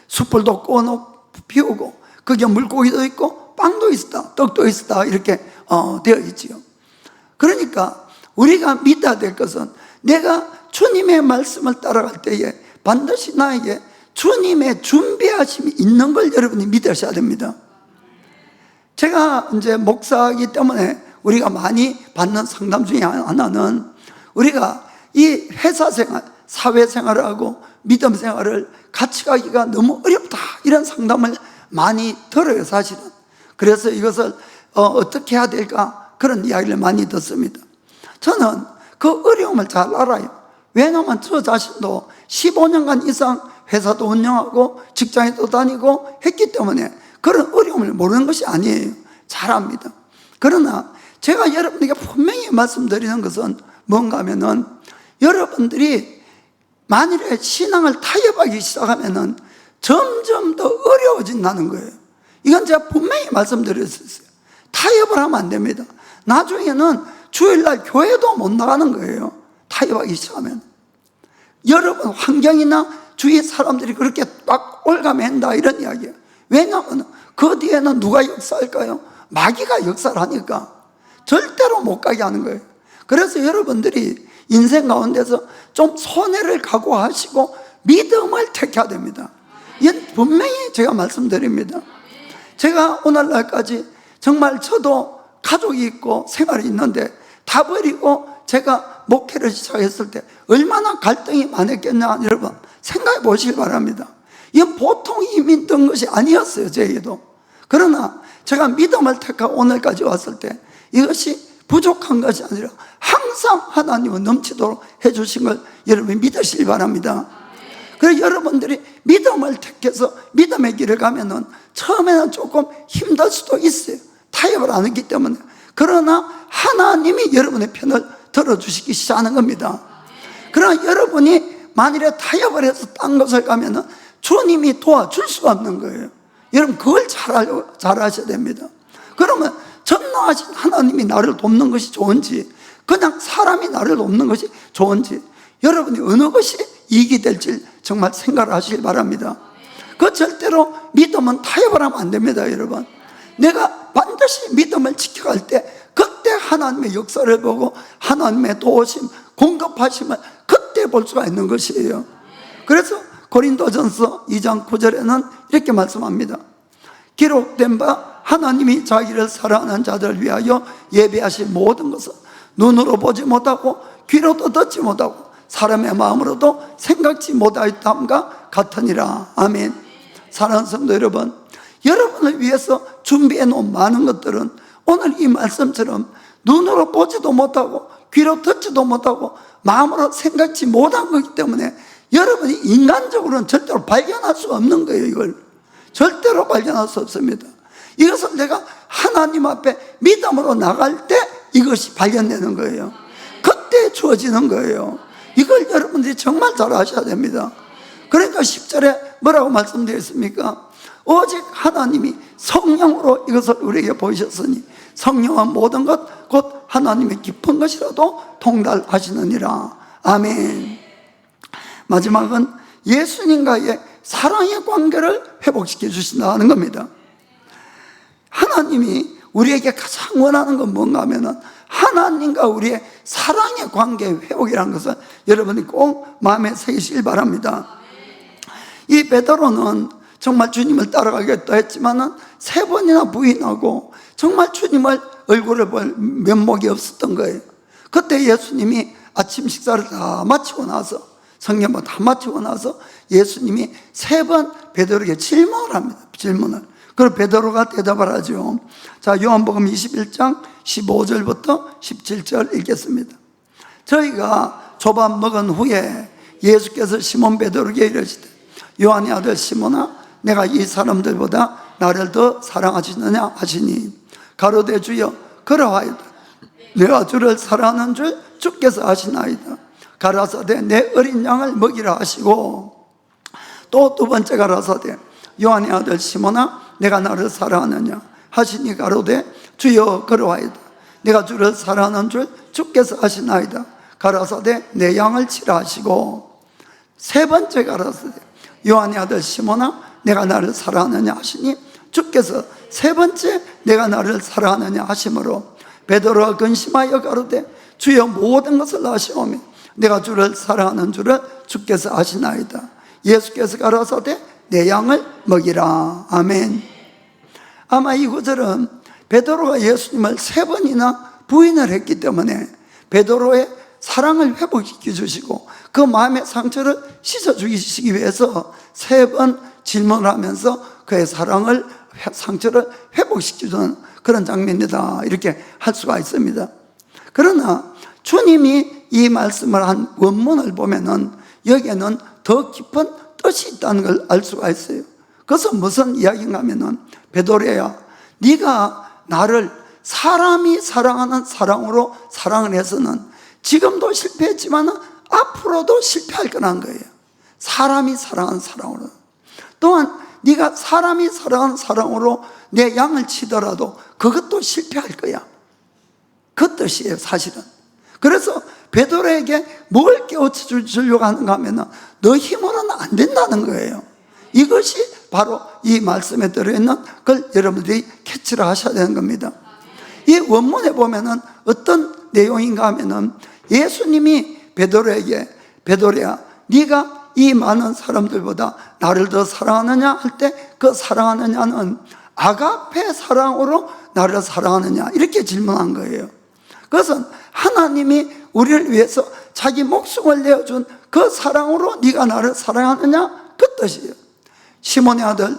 숯불도 꺼놓고 피우고 거기에 물고기도 있고 빵도 있었다, 떡도 있었다, 이렇게 되어 있지요. 그러니까 우리가 믿어야 될 것은 내가 주님의 말씀을 따라갈 때에 반드시 나에게 주님의 준비하심이 있는 걸 여러분이 믿으셔야 됩니다. 제가 이제 목사이기 때문에 우리가 많이 받는 상담 중에 하나는 우리가 이 회사 생활, 사회 생활을 하고 믿음 생활을 같이 가기가 너무 어렵다, 이런 상담을 많이 들어요, 사실은. 그래서 이것을 어떻게 해야 될까, 그런 이야기를 많이 듣습니다. 저는 그 어려움을 잘 알아요. 왜냐하면 저 자신도 15년간 이상 회사도 운영하고 직장에도 다니고 했기 때문에 그런 어려움을 모르는 것이 아니에요. 잘 압니다. 그러나 제가 여러분에게 분명히 말씀드리는 것은 뭔가 하면은 여러분들이 만일에 신앙을 타협하기 시작하면은 점점 더 어려워진다는 거예요. 이건 제가 분명히 말씀드렸었어요. 타협을 하면 안 됩니다. 나중에는 주일날 교회도 못 나가는 거예요. 타협하기 시작하면. 여러분 환경이나 주위 사람들이 그렇게 딱 올가맨다, 이런 이야기예요. 왜냐하면 그 뒤에는 누가 역사할까요? 마귀가 역사를 하니까 절대로 못 가게 하는 거예요. 그래서 여러분들이 인생 가운데서 좀 손해를 각오하시고 믿음을 택해야 됩니다. 이건 분명히 제가 말씀드립니다. 제가 오늘날까지 정말 저도 가족이 있고 생활이 있는데 다 버리고 제가 목회를 시작했을 때 얼마나 갈등이 많았겠냐, 여러분 생각해 보시기 바랍니다. 이건 보통 힘이 든 것이 아니었어요, 저에게도. 그러나 제가 믿음을 택하고 오늘까지 왔을 때 이것이 부족한 것이 아니라 항상 하나님은 넘치도록 해주신 걸 여러분이 믿으시기 바랍니다. 그래서 여러분들이 믿음을 택해서 믿음의 길을 가면은 처음에는 조금 힘들 수도 있어요. 타협을 안 했기 때문에. 그러나 하나님이 여러분의 편을 들어주시기 시작하는 겁니다. 그러나 여러분이 만일에 타협을 해서 딴 것을 가면은 주님이 도와줄 수가 없는 거예요. 여러분 그걸 잘 아셔야 됩니다. 그러면 전능하신 하나님이 나를 돕는 것이 좋은지 그냥 사람이 나를 돕는 것이 좋은지 여러분이 어느 것이 이익이 될지 정말 생각을 하시길 바랍니다. 그 절대로 믿음은 타협을 하면 안 됩니다, 여러분. 내가 반드시 믿음을 지켜갈 때 그때 하나님의 역사를 보고 하나님의 도우심, 공급하심을 그때 볼 수가 있는 것이에요. 그래서 고린도전서 2장 9절에는 이렇게 말씀합니다. 기록된 바 하나님이 자기를 사랑하는 자들을 위하여 예비하신 모든 것은 눈으로 보지 못하고 귀로도 듣지 못하고 사람의 마음으로도 생각지 못하였다함과 같으니라. 아멘. 사랑하는 성도 여러분, 여러분을 위해서 준비해 놓은 많은 것들은 오늘 이 말씀처럼 눈으로 보지도 못하고 귀로 듣지도 못하고 마음으로 생각지 못한 거기 때문에 여러분이 인간적으로는 절대로 발견할 수 없는 거예요. 이걸 절대로 발견할 수 없습니다. 이것은 내가 하나님 앞에 믿음으로 나갈 때 이것이 발견되는 거예요. 그때 주어지는 거예요. 이걸 여러분들이 정말 잘 아셔야 됩니다. 그러니까 10절에 뭐라고 말씀드렸습니까? 오직 하나님이 성령으로 이것을 우리에게 보이셨으니 성령은 모든 것 곧 하나님의 깊은 것이라도 통달하시느니라. 아멘. 마지막은 예수님과의 사랑의 관계를 회복시켜 주신다는 겁니다. 하나님이 우리에게 가장 원하는 건 뭔가 하면은 하나님과 우리의 사랑의 관계 회복이라는 것을 여러분이 꼭 마음에 새기시길 바랍니다. 이 베드로는 정말 주님을 따라가겠다 했지만은 3번이나 부인하고 정말 주님을 얼굴을 볼 면목이 없었던 거예요. 그때 예수님이 아침 식사를 다 마치고 나서, 성경을 다 마치고 나서 예수님이 3번 베드로에게 질문을 합니다. 질문을. 그럼 베드로가 대답을 하죠. 자, 요한복음 21장 15절부터 17절 읽겠습니다. 저희가 조밥 먹은 후에 예수께서 시몬 베드로에게 이르시되 요한의 아들 시몬아, 내가 이 사람들보다 나를 더 사랑하시느냐 하시니 가로되 주여 그러하이다. 내가 주를 사랑하는 줄 주께서 아시나이다. 가라사대 내 어린 양을 먹이라 하시고, 또 2번째 가라사대 요한의 아들 시몬아, 내가 나를 사랑하느냐 하시니 가로되 주여 그러하이다. 내가 주를 사랑하는 줄 주께서 아시나이다. 가라사대 내 양을 치라 하시고, 3번째 가라사대 요한의 아들 시몬아, 내가 나를 사랑하느냐 하시니 주께서 3번째 내가 나를 사랑하느냐 하심으로 베드로가 근심하여 가로되 주여 모든 것을 아시오며 내가 주를 사랑하는 줄을 주께서 아시나이다. 예수께서 가라사대 내 양을 먹이라. 아멘. 아마 이 구절은 베드로가 예수님을 3번이나 부인을 했기 때문에 베드로의 사랑을 회복시켜 주시고 그 마음의 상처를 씻어 주시기 위해서 3번 질문을 하면서 그의 상처를 회복시켜주는 그런 장면이다, 이렇게 할 수가 있습니다. 그러나 주님이 이 말씀을 한 원문을 보면은 여기에는 더 깊은 뜻이 있다는 걸 알 수가 있어요. 그것은 무슨 이야기인가 하면은, 베드로야, 네가 나를 사람이 사랑하는 사랑으로 사랑을 해서는 지금도 실패했지만 앞으로도 실패할 거라는 거예요. 사람이 사랑하는 사랑으로. 또한 네가 사람이 사랑하는 사랑으로 내 양을 치더라도 그것도 실패할 거야. 그 뜻이에요, 사실은. 그래서 베드로에게 뭘 깨우쳐 주려고 하는가 하면 너 힘으로는 안 된다는 거예요. 이것이 바로 이 말씀에 들어있는 걸 여러분들이 캐치를 하셔야 되는 겁니다. 이 원문에 보면은 어떤 내용인가 하면은 예수님이 베드로에게 베드로야, 네가 이 많은 사람들보다 나를 더 사랑하느냐 할 때 그 사랑하느냐는 아가페 사랑으로 나를 사랑하느냐, 이렇게 질문한 거예요. 그것은 하나님이 우리를 위해서 자기 목숨을 내어준 그 사랑으로 네가 나를 사랑하느냐, 그 뜻이에요. 시몬의 아들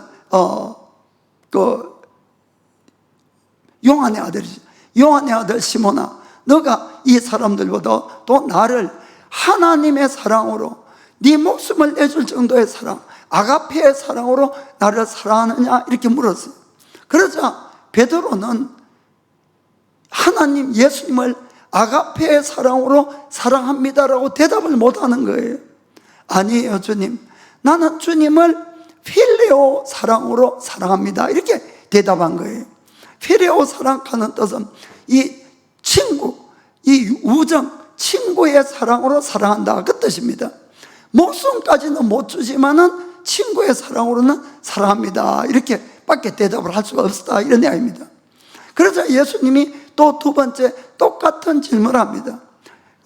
요한의 아들이죠. 요한의 아들 시몬아, 너가 이 사람들보다 또 나를 하나님의 사랑으로, 네 목숨을 내줄 정도의 사랑, 아가페의 사랑으로 나를 사랑하느냐, 이렇게 물었어요. 그러자 베드로는 하나님 예수님을 아가페의 사랑으로 사랑합니다라고 대답을 못하는 거예요. 아니에요 주님, 나는 주님을 필레오 사랑으로 사랑합니다, 이렇게 대답한 거예요. 필레오 사랑하는 뜻은 이 친구, 이 우정, 친구의 사랑으로 사랑한다, 그 뜻입니다. 목숨까지는 못 주지만은 친구의 사랑으로는 사랑합니다, 이렇게 밖에 대답을 할 수가 없었다, 이런 이야기입니다. 그래서 예수님이 또 2번째 똑같은 질문을 합니다.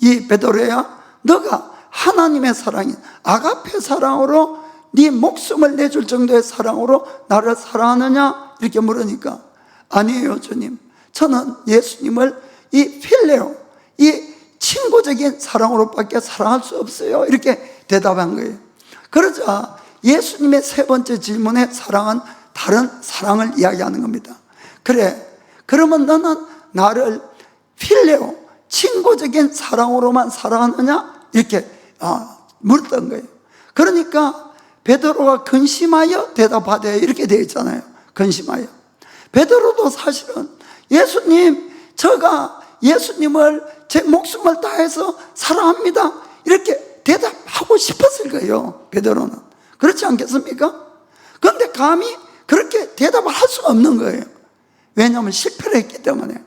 이 베드로야, 너가 하나님의 사랑인 아가페 사랑으로 네 목숨을 내줄 정도의 사랑으로 나를 사랑하느냐, 이렇게 물으니까 아니에요 주님, 저는 예수님을 이 필레오, 이 친구적인 사랑으로밖에 사랑할 수 없어요, 이렇게 대답한 거예요. 그러자 예수님의 3번째 질문의 사랑은 다른 사랑을 이야기하는 겁니다. 그래, 그러면 너는 나를 필레오, 친구적인 사랑으로만 사랑하느냐, 이렇게 물었던 거예요. 그러니까 베드로가 근심하여 대답하되, 이렇게 되어 있잖아요. 근심하여. 베드로도 사실은 예수님, 제가 예수님을 제 목숨을 다해서 사랑합니다, 이렇게 대답하고 싶었을 거예요, 베드로는. 그렇지 않겠습니까? 그런데 감히 그렇게 대답을 할 수가 없는 거예요. 왜냐하면 실패를 했기 때문에.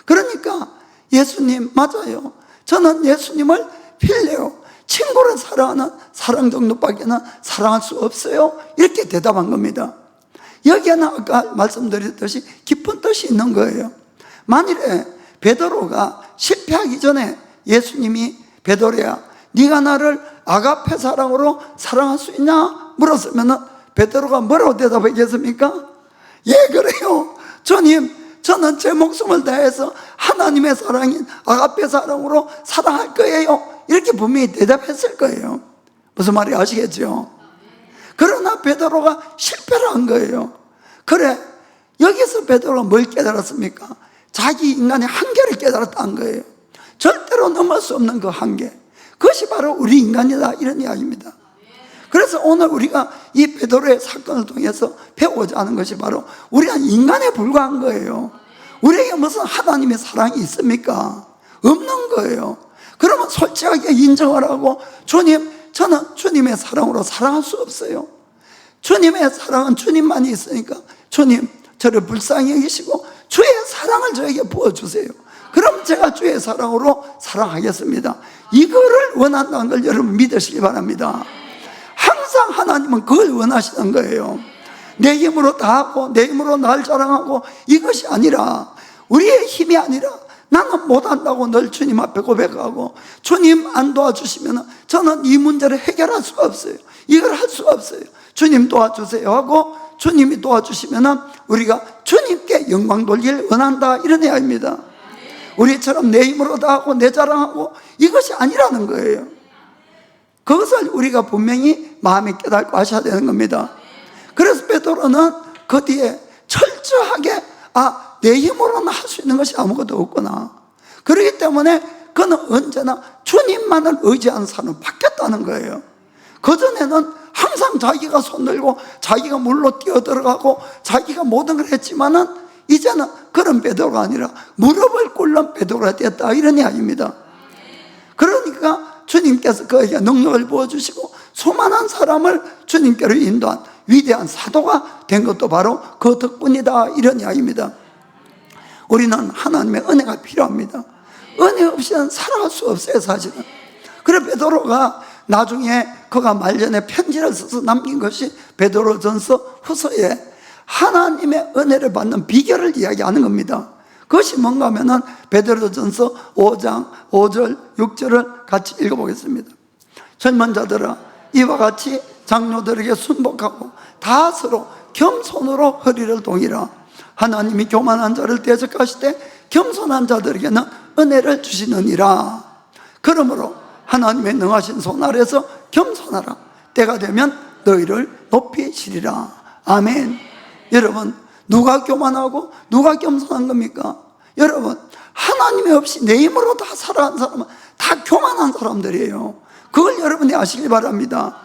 그러니까 예수님, 맞아요, 저는 예수님을 필레오, 친구를 사랑하는 사랑 정도밖에는 사랑할 수 없어요, 이렇게 대답한 겁니다. 여기에는 아까 말씀드렸듯이 깊은 뜻이 있는 거예요. 만일에 베드로가 실패하기 전에 예수님이 베드로야, 네가 나를 아가페 사랑으로 사랑할 수 있냐 물었으면 베드로가 뭐라고 대답하겠습니까? 예, 그래요. 주님, 저는 제 목숨을 다해서 하나님의 사랑인 아가페 사랑으로 사랑할 거예요. 이렇게 분명히 대답했을 거예요. 무슨 말인지 아시겠죠? 그러나 베드로가 실패를 한 거예요. 그래, 여기서 베드로가 뭘 깨달았습니까? 자기 인간의 한계를 깨달았다는 거예요. 절대로 넘을 수 없는 그 한계, 그것이 바로 우리 인간이다, 이런 이야기입니다. 그래서 오늘 우리가 이 베드로의 사건을 통해서 배우고자 하는 것이 바로 우리가 인간에 불과한 거예요. 우리에게 무슨 하나님의 사랑이 있습니까? 없는 거예요. 그러면 솔직하게 인정을 하고, 주님, 저는 주님의 사랑으로 사랑할 수 없어요. 주님의 사랑은 주님만이 있으니까 주님, 저를 불쌍히 여기시고 주의 사랑을 저에게 부어주세요. 그럼 제가 주의 사랑으로 사랑하겠습니다. 이거를 원한다는 걸 여러분 믿으시기 바랍니다. 항상 하나님은 그걸 원하시는 거예요. 내 힘으로 다 하고 내 힘으로 날 자랑하고 이것이 아니라, 우리의 힘이 아니라 나는 못한다고 늘 주님 앞에 고백하고, 주님 안 도와주시면 저는 이 문제를 해결할 수가 없어요. 이걸 할 수가 없어요. 주님 도와주세요 하고, 주님이 도와주시면 우리가 주님께 영광 돌리길 원한다, 이런 이야기입니다. 우리처럼 내 힘으로 다 하고 내 자랑하고 이것이 아니라는 거예요. 그것을 우리가 분명히 마음에 깨닫고 하셔야 되는 겁니다. 그래서 베드로는 그 뒤에 철저하게 내 힘으로는 할 수 있는 것이 아무것도 없구나. 그렇기 때문에 그는 언제나 주님만을 의지하는 사람으로 바뀌었다는 거예요. 그전에는 항상 자기가 손들고 자기가 물로 뛰어들어가고 자기가 모든 걸 했지만은 이제는 그런 베드로가 아니라 무릎을 꿇는 베드로가 됐다, 이런 이야기입니다. 그러니까 주님께서 그에게 능력을 부어주시고 수많은 사람을 주님께로 인도한 위대한 사도가 된 것도 바로 그 덕분이다, 이런 이야기입니다. 우리는 하나님의 은혜가 필요합니다. 은혜 없이는 살아갈 수 없어요, 사실은. 그래 베드로가 나중에 그가 말년에 편지를 써서 남긴 것이 베드로전서 후서에 하나님의 은혜를 받는 비결을 이야기하는 겁니다. 그것이 뭔가 하면은 베드로전서 5장 5절 6절을 같이 읽어보겠습니다. 젊은 자들아, 이와 같이 장로들에게 순복하고 다 서로 겸손으로 허리를 동이라. 하나님이 교만한 자를 대적하실 때 겸손한 자들에게는 은혜를 주시느니라. 그러므로 하나님의 능하신 손 아래서 겸손하라. 때가 되면 너희를 높이시리라. 아멘. 여러분, 누가 교만하고 누가 겸손한 겁니까? 여러분, 하나님이 없이 내 힘으로 다 살아간 사람은 다 교만한 사람들이에요. 그걸 여러분이 아시기 바랍니다.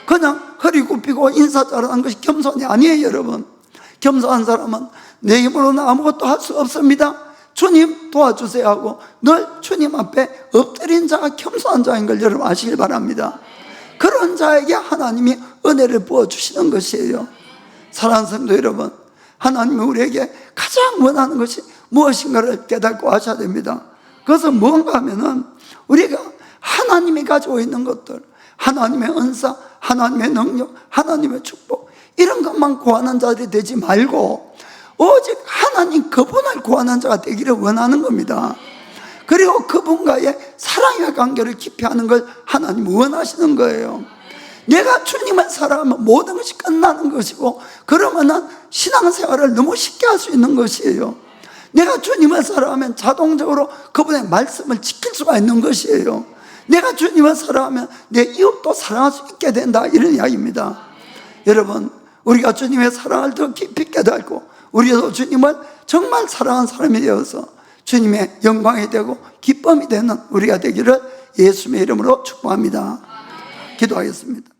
그냥 허리 굽히고 인사 잘하는 것이 겸손이 아니에요, 여러분. 겸손한 사람은 내 힘으로는 아무것도 할 수 없습니다. 주님 도와주세요 하고 늘 주님 앞에 엎드린 자가 겸손한 자인 걸 여러분 아시길 바랍니다. 그런 자에게 하나님이 은혜를 부어주시는 것이에요. 사랑하는 성도 여러분, 하나님이 우리에게 가장 원하는 것이 무엇인가를 깨닫고 하셔야 됩니다. 그것은 뭔가 하면은 우리가 하나님이 가지고 있는 것들, 하나님의 은사, 하나님의 능력, 하나님의 축복, 이런 것만 구하는 자들이 되지 말고 오직 하나님 그분을 구하는 자가 되기를 원하는 겁니다. 그리고 그분과의 사랑의 관계를 깊이 하는 걸 하나님 원하시는 거예요. 내가 주님을 사랑하면 모든 것이 끝나는 것이고, 그러면은 신앙생활을 너무 쉽게 할 수 있는 것이에요. 내가 주님을 사랑하면 자동적으로 그분의 말씀을 지킬 수가 있는 것이에요. 내가 주님을 사랑하면 내 이웃도 사랑할 수 있게 된다, 이런 이야기입니다. 여러분, 우리가 주님의 사랑을 더 깊이 깨닫고 우리도 주님을 정말 사랑하는 사람이 되어서 주님의 영광이 되고 기쁨이 되는 우리가 되기를 예수님의 이름으로 축복합니다. 기도하겠습니다.